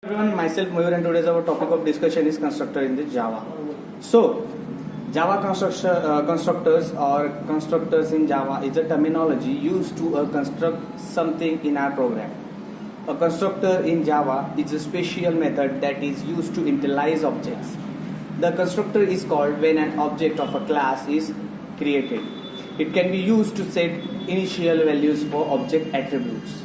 Everyone, myself Mayur, and today's our topic of discussion is constructor in the Java. So, Java constructors or constructors in Java is a terminology used to construct something in our program. A constructor in Java is a special method that is used to initialize objects. The constructor is called when an object of a class is created. It can be used to set initial values for object attributes.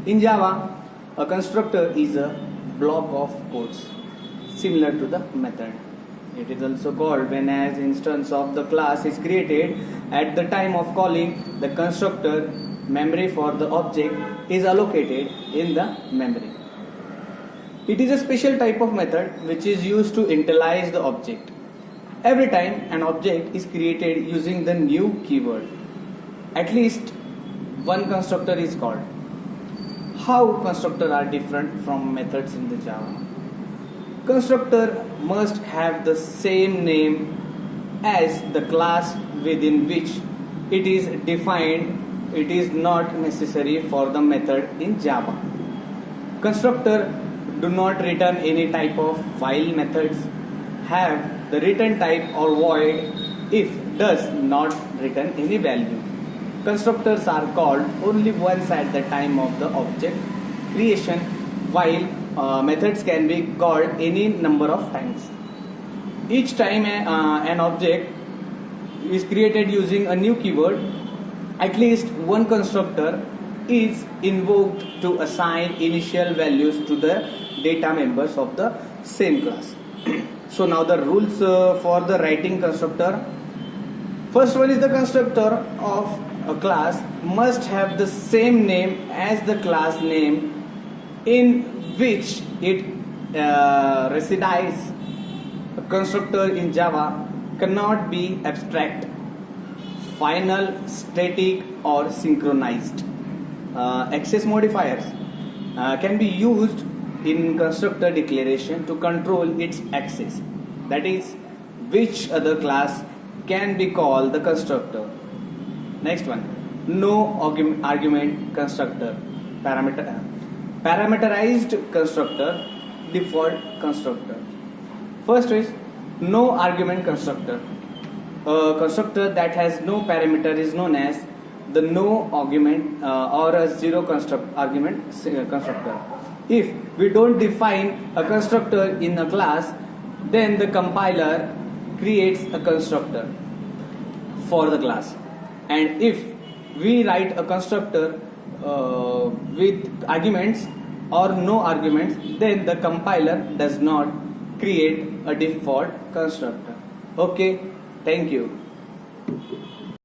In Java, a constructor is a block of codes similar to the method. It is also called when an instance of the class is created. At the time of calling the constructor, memory for the object is allocated in the memory. It is a special type of method which is used to initialize the object. Every time an object is created using the new keyword, at least one constructor is called. How constructors are different from methods in the Java? Constructor must have the same name as the class within which it is defined. It is not necessary for the method in Java. Constructor do not return any type of while methods have the return type or void if does not return any value. Constructors are called only once at the time of the object creation, while methods can be called any number of times. Each time an object is created using a new keyword, at least one constructor is invoked to assign initial values to the data members of the same class. So now the rules for the writing constructor. First one is the constructor of a class must have the same name as the class name in which it resides. A constructor in Java cannot be abstract, final, static, or synchronized. Access modifiers can be used in constructor declaration to control its access. That is, which other class can be called the constructor. Next one, no argument constructor, parameterized constructor, default constructor. First is no argument constructor. A constructor that has no parameter is known as the no argument or a zero argument constructor. If we don't define a constructor in a class, then the compiler creates a constructor for the class. And if we write a constructor with arguments or no arguments, then the compiler does not create a default constructor. Okay, thank you.